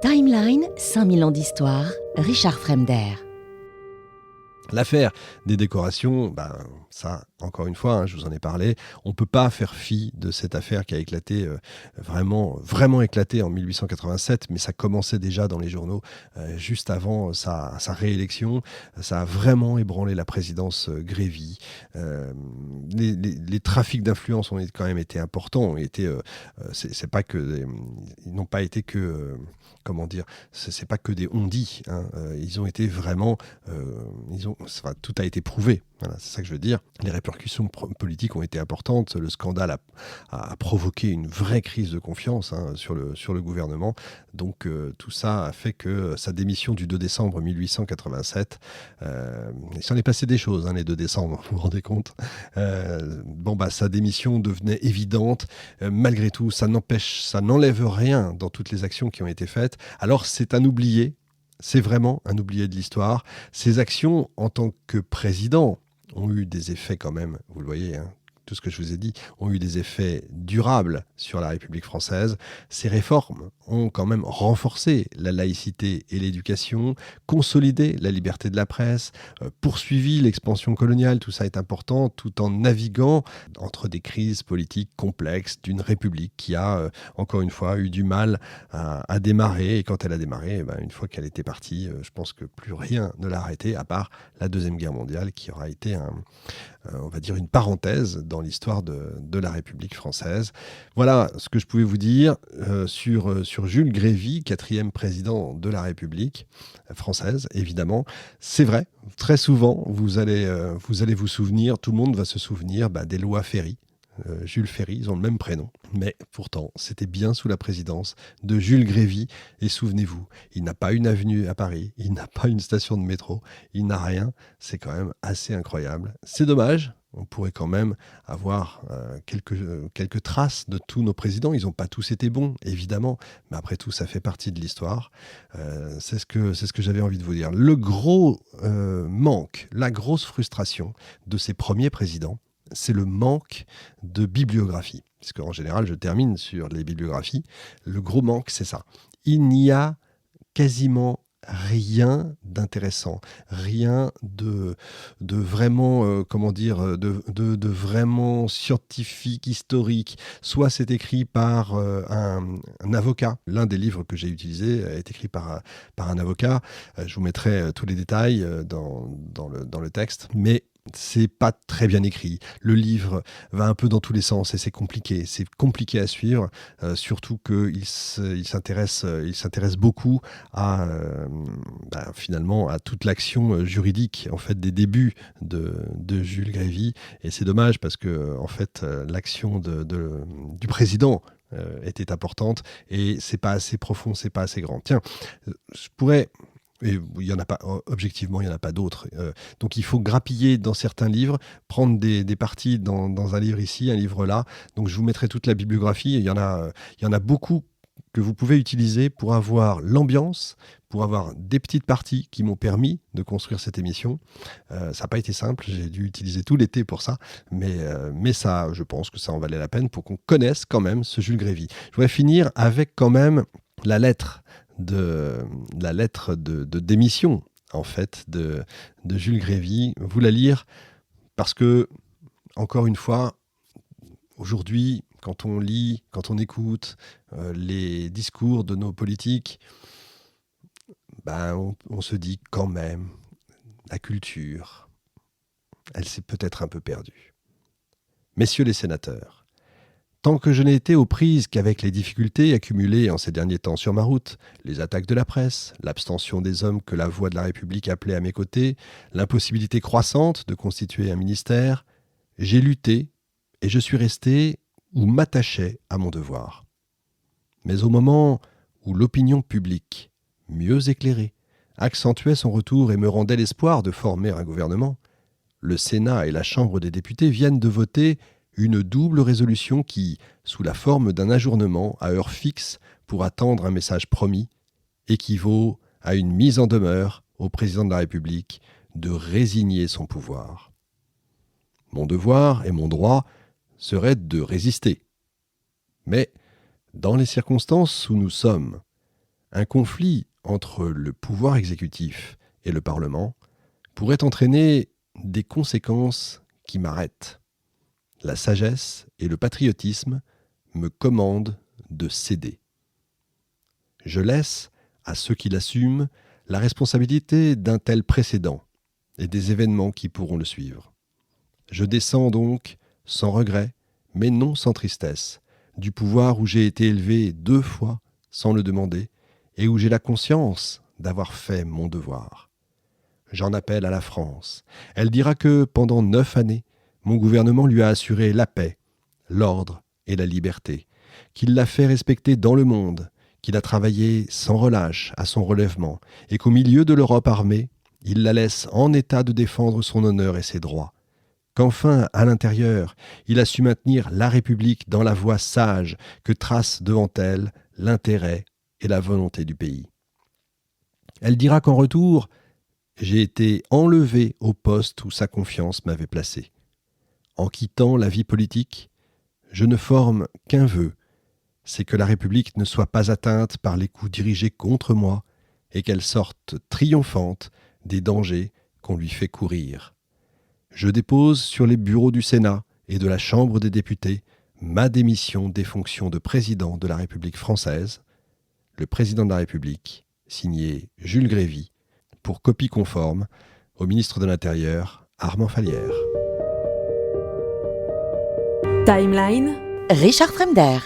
Timeline, 5000 ans d'histoire, Richard Fremder. L'affaire des décorations, ça, encore une fois, je vous en ai parlé, on ne peut pas faire fi de cette affaire qui a éclaté, vraiment éclaté en 1887, mais ça commençait déjà dans les journaux juste avant sa réélection. Ça a vraiment ébranlé la présidence Grévy. Les trafics d'influence ont quand même été importants. C'est pas que ils n'ont pas été que c'est pas que des on-dit. Ils ont été vraiment, tout a été prouvé. Voilà, c'est ça que je veux dire. Les répercussions politiques ont été importantes. Le scandale a provoqué une vraie crise de confiance sur le gouvernement. Donc tout ça a fait que sa démission du 2 décembre 1887, il s'en est passé des choses les 2 décembre, vous vous rendez compte. Sa démission devenait évidente. Malgré tout, ça n'enlève rien dans toutes les actions qui ont été faites. Alors c'est un oublié. C'est vraiment un oublié de l'histoire. Ces actions, en tant que président, ont eu des effets quand même, vous le voyez, tout ce que je vous ai dit, ont eu des effets durables sur la République française. Ces réformes ont quand même renforcé la laïcité et l'éducation, consolidé la liberté de la presse, poursuivi l'expansion coloniale, tout ça est important, tout en naviguant entre des crises politiques complexes d'une République qui a, encore une fois, eu du mal à démarrer. Et quand elle a démarré, une fois qu'elle était partie, je pense que plus rien ne l'a arrêtée, à part la Deuxième Guerre mondiale, qui aura été on va dire une parenthèse dans l'histoire de la République française. Voilà ce que je pouvais vous dire sur Jules Grévy, 4e président de la République française, évidemment. C'est vrai, très souvent, vous allez vous souvenir, tout le monde va se souvenir des lois Ferry. Jules Ferry, ils ont le même prénom. Mais pourtant, c'était bien sous la présidence de Jules Grévy. Et souvenez-vous, il n'a pas une avenue à Paris, il n'a pas une station de métro, il n'a rien. C'est quand même assez incroyable. C'est dommage. On pourrait quand même avoir quelques traces de tous nos présidents. Ils n'ont pas tous été bons, évidemment. Mais après tout, ça fait partie de l'histoire. C'est ce que j'avais envie de vous dire. Le gros manque, la grosse frustration de ces premiers présidents, c'est le manque de bibliographie. Parce qu'en général, je termine sur les bibliographies. Le gros manque, c'est ça. Il n'y a quasiment rien d'intéressant, rien de vraiment, de vraiment scientifique, historique. Soit c'est écrit par un avocat. L'un des livres que j'ai utilisé est écrit par un avocat. Je vous mettrai tous les détails dans le texte. Mais c'est pas très bien écrit. Le livre va un peu dans tous les sens et c'est compliqué à suivre, surtout qu'il s'intéresse beaucoup à finalement à toute l'action juridique en fait des débuts de Jules Grévy, et c'est dommage parce que en fait l'action du président était importante et c'est pas assez profond, c'est pas assez grand. Tiens, je pourrais... Et il y en a pas, objectivement, il n'y en a pas d'autres. Donc il faut grappiller dans certains livres, prendre des parties dans un livre ici, un livre là. Donc je vous mettrai toute la bibliographie. Il y en a beaucoup que vous pouvez utiliser pour avoir l'ambiance, pour avoir des petites parties qui m'ont permis de construire cette émission. Ça n'a pas été simple, j'ai dû utiliser tout l'été pour ça, mais ça, je pense que ça en valait la peine pour qu'on connaisse quand même ce Jules Grévy. Je voudrais finir avec quand même la lettre de démission en fait de Jules Grévy, vous la lire parce que, encore une fois, aujourd'hui, quand on lit, quand on écoute les discours de nos politiques, on se dit quand même, la culture, elle s'est peut-être un peu perdue. Messieurs les sénateurs, tant que je n'ai été aux prises qu'avec les difficultés accumulées en ces derniers temps sur ma route, les attaques de la presse, l'abstention des hommes que la voix de la République appelait à mes côtés, l'impossibilité croissante de constituer un ministère, j'ai lutté et je suis resté ou m'attachais à mon devoir. Mais au moment où l'opinion publique, mieux éclairée, accentuait son retour et me rendait l'espoir de former un gouvernement, le Sénat et la Chambre des députés viennent de voter une double résolution qui, sous la forme d'un ajournement à heure fixe pour attendre un message promis, équivaut à une mise en demeure au président de la République de résigner son pouvoir. Mon devoir et mon droit seraient de résister. Mais, dans les circonstances où nous sommes, Un conflit entre le pouvoir exécutif et le Parlement pourrait entraîner des conséquences qui m'arrêtent. La sagesse et le patriotisme me commandent de céder. Je laisse à ceux qui l'assument la responsabilité d'un tel précédent et des événements qui pourront le suivre. Je descends donc sans regret, mais non sans tristesse, du pouvoir où j'ai été élevé 2 fois sans le demander et où j'ai la conscience d'avoir fait mon devoir. J'en appelle à la France. Elle dira que pendant 9 années, mon gouvernement lui a assuré la paix, l'ordre et la liberté, qu'il l'a fait respecter dans le monde, qu'il a travaillé sans relâche à son relèvement et qu'au milieu de l'Europe armée, il la laisse en état de défendre son honneur et ses droits. Qu'enfin, à l'intérieur, il a su maintenir la République dans la voie sage que trace devant elle l'intérêt et la volonté du pays. Elle dira qu'en retour, j'ai été enlevé au poste où sa confiance m'avait placé. En quittant la vie politique, je ne forme qu'un vœu, c'est que la République ne soit pas atteinte par les coups dirigés contre moi et qu'elle sorte triomphante des dangers qu'on lui fait courir. Je dépose sur les bureaux du Sénat et de la Chambre des députés ma démission des fonctions de président de la République française. Le président de la République, signé Jules Grévy, pour copie conforme au ministre de l'Intérieur, Armand Fallières. Timeline. Richard Fremder.